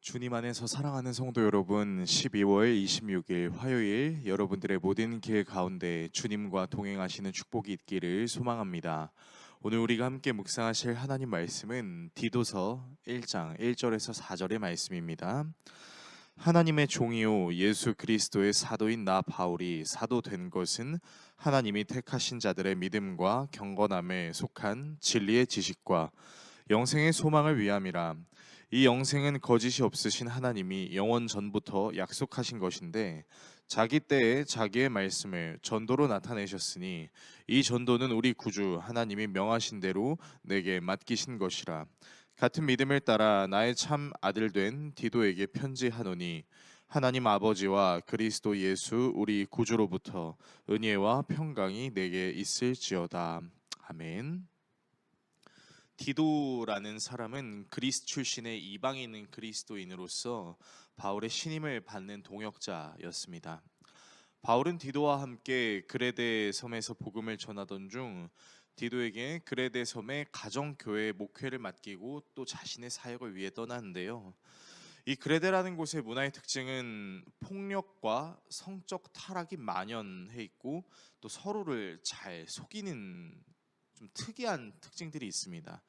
주님 안에서 사랑하는 성도 여러분, 12월 26일 화요일 여러분들의 모든 길 가운데 주님과 동행하시는 축복이 있기를 소망합니다. 오늘 우리가 함께 묵상하실 하나님 말씀은 디도서 1장 1절에서 4절의 말씀입니다. 하나님의 종이요 예수 그리스도의 사도인 나 바울이 사도 된 것은 하나님이 택하신 자들의 믿음과 경건함에 속한 진리의 지식과 영생의 소망을 위함이라. 이 영생은 거짓이 없으신 하나님이 영원 전부터 약속하신 것인데 자기 때에 자기의 말씀을 전도로 나타내셨으니 이 전도는 우리 구주 하나님이 명하신 대로 내게 맡기신 것이라. 같은 믿음을 따라 나의 참 아들 된 디도에게 편지하노니 하나님 아버지와 그리스도 예수 우리 구주로부터 은혜와 평강이 내게 있을지어다. 아멘. 디도라는 사람은 그리스 출신의 이방인 그리스도인으로서 바울의 신임을 받는 동역자였습니다. 바울은 디도와 함께 그레데 섬에서 복음을 전하던 중 디도에게 그레데 섬의 가정교회 목회를 맡기고 또 자신의 사역을 위해 떠나는데요. 이 그레데라는 곳의 문화의 특징은 폭력과 성적 타락이 만연해 있고 또 서로를 잘 속이는 좀 특이한 특징들이 있습니다.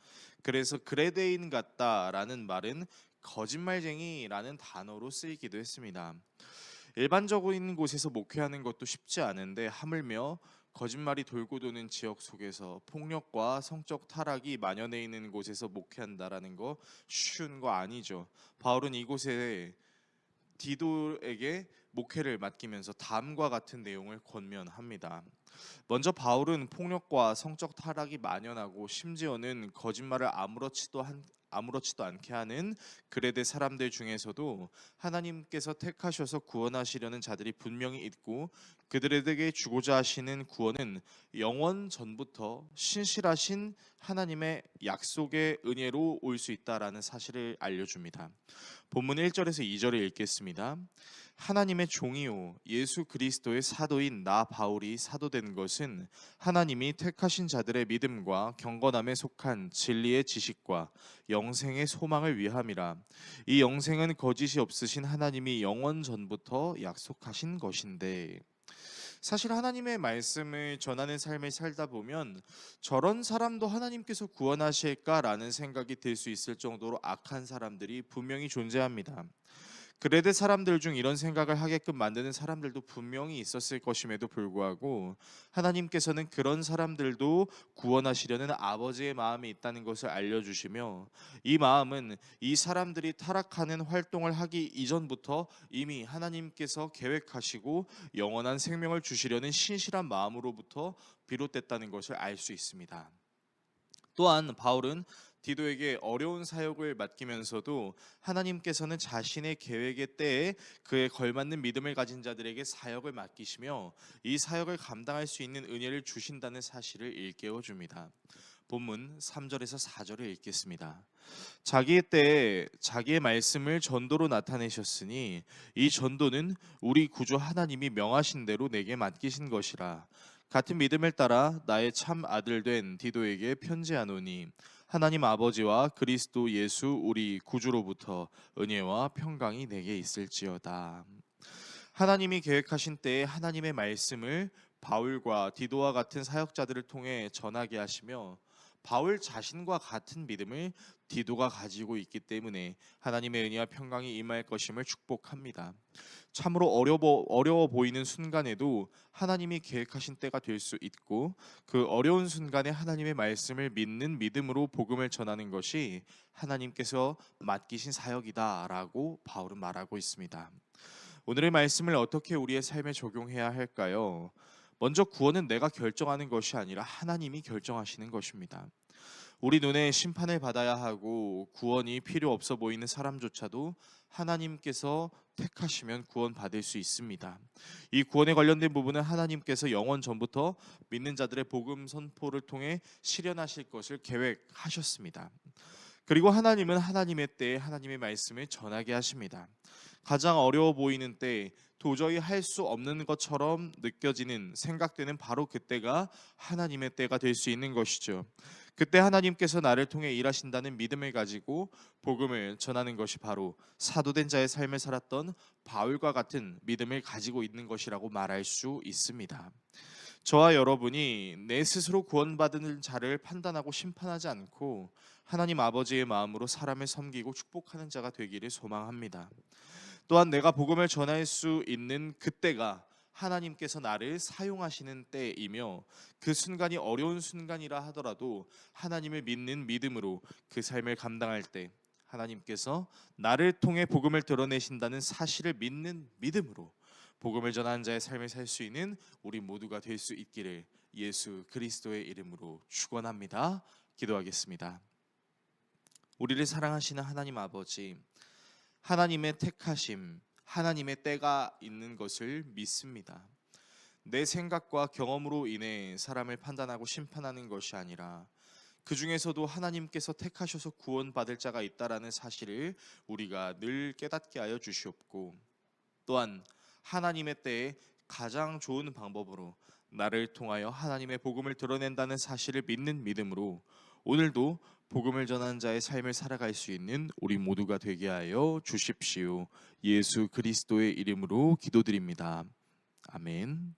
그래서 그레데인 같다라는 말은 거짓말쟁이라는 단어로 쓰이기도 했습니다. 일반적인 곳에서 목회하는 것도 쉽지 않은데 하물며 거짓말이 돌고 도는 지역 속에서 폭력과 성적 타락이 만연해 있는 곳에서 목회한다라는 거 쉬운 거 아니죠. 바울은 이곳에 디도에게 목회를 맡기면서 다음과 같은 내용을 권면합니다. 먼저 바울은 폭력과 성적 타락이 만연하고 심지어는 거짓말을 아무렇지도 않게 하는 그레데 사람들 중에서도 하나님께서 택하셔서 구원하시려는 자들이 분명히 있고 그들에게 주고자 하시는 구원은 영원 전부터 신실하신 하나님의 약속의 은혜로 올 수 있다라는 사실을 알려줍니다. 본문 1절에서 2절을 읽겠습니다. 하나님의 종이요 예수 그리스도의 사도인 나 바울이 사도된 것은 하나님이 택하신 자들의 믿음과 경건함에 속한 진리의 지식과 영생의 소망을 위함이라. 이 영생은 거짓이 없으신 하나님이 영원 전부터 약속하신 것인데, 사실 하나님의 말씀을 전하는 삶을 살다 보면 저런 사람도 하나님께서 구원하실까라는 생각이 들 수 있을 정도로 악한 사람들이 분명히 존재합니다. 그레데 사람들 중 이런 생각을 하게끔 만드는 사람들도 분명히 있었을 것임에도 불구하고 하나님께서는 그런 사람들도 구원하시려는 아버지의 마음이 있다는 것을 알려주시며, 이 마음은 이 사람들이 타락하는 활동을 하기 이전부터 이미 하나님께서 계획하시고 영원한 생명을 주시려는 신실한 마음으로부터 비롯됐다는 것을 알 수 있습니다. 또한 바울은 디도에게 어려운 사역을 맡기면서도 하나님께서는 자신의 계획의 때에 그에 걸맞는 믿음을 가진 자들에게 사역을 맡기시며 이 사역을 감당할 수 있는 은혜를 주신다는 사실을 일깨워 줍니다. 본문 3절에서 4절을 읽겠습니다. 자기의 때에 자기의 말씀을 전도로 나타내셨으니 이 전도는 우리 구주 하나님이 명하신 대로 내게 맡기신 것이라. 같은 믿음을 따라 나의 참 아들 된 디도에게 편지하노니 하나님 아버지와 그리스도 예수 우리 구주로부터 은혜와 평강이 내게 있을지어다. 하나님이 계획하신 때에 하나님의 말씀을 바울과 디도와 같은 사역자들을 통해 전하게 하시며, 바울 자신과 같은 믿음을 디도가 가지고 있기 때문에 하나님의 은혜와 평강이 임할 것임을 축복합니다. 참으로 어려워 보이는 순간에도 하나님이 계획하신 때가 될 수 있고, 그 어려운 순간에 하나님의 말씀을 믿는 믿음으로 복음을 전하는 것이 하나님께서 맡기신 사역이다라고 바울은 말하고 있습니다. 오늘의 말씀을 어떻게 우리의 삶에 적용해야 할까요? 먼저 구원은 내가 결정하는 것이 아니라 하나님이 결정하시는 것입니다. 우리 눈에 심판을 받아야 하고 구원이 필요 없어 보이는 사람조차도 하나님께서 택하시면 구원받을 수 있습니다. 이 구원에 관련된 부분은 하나님께서 영원 전부터 믿는 자들의 복음 선포를 통해 실현하실 것을 계획하셨습니다. 그리고 하나님은 하나님의 때에 하나님의 말씀을 전하게 하십니다. 가장 어려워 보이는 때, 도저히 할 수 없는 것처럼 느껴지는, 생각되는 바로 그때가 하나님의 때가 될 수 있는 것이죠. 그때 하나님께서 나를 통해 일하신다는 믿음을 가지고 복음을 전하는 것이 바로 사도된 자의 삶을 살았던 바울과 같은 믿음을 가지고 있는 것이라고 말할 수 있습니다. 저와 여러분이 내 스스로 구원받은 자를 판단하고 심판하지 않고 하나님 아버지의 마음으로 사람을 섬기고 축복하는 자가 되기를 소망합니다. 또한 내가 복음을 전할 수 있는 그때가 하나님께서 나를 사용하시는 때이며, 그 순간이 어려운 순간이라 하더라도 하나님을 믿는 믿음으로 그 삶을 감당할 때 하나님께서 나를 통해 복음을 드러내신다는 사실을 믿는 믿음으로 복음을 전하는 자의 삶을 살 수 있는 우리 모두가 될 수 있기를 예수 그리스도의 이름으로 축원합니다. 기도하겠습니다. 우리를 사랑하시는 하나님 아버지, 하나님의 택하심, 하나님의 때가 있는 것을 믿습니다. 내 생각과 경험으로 인해 사람을 판단하고 심판하는 것이 아니라 그 중에서도 하나님께서 택하셔서 구원받을 자가 있다라는 사실을 우리가 늘 깨닫게 하여 주시옵고, 또한 하나님의 때에 가장 좋은 방법으로 나를 통하여 하나님의 복음을 드러낸다는 사실을 믿는 믿음으로 오늘도 복음을 전하는 자의 삶을 살아갈 수 있는 우리 모두가 되게 하여 주십시오. 예수 그리스도의 이름으로 기도드립니다. 아멘.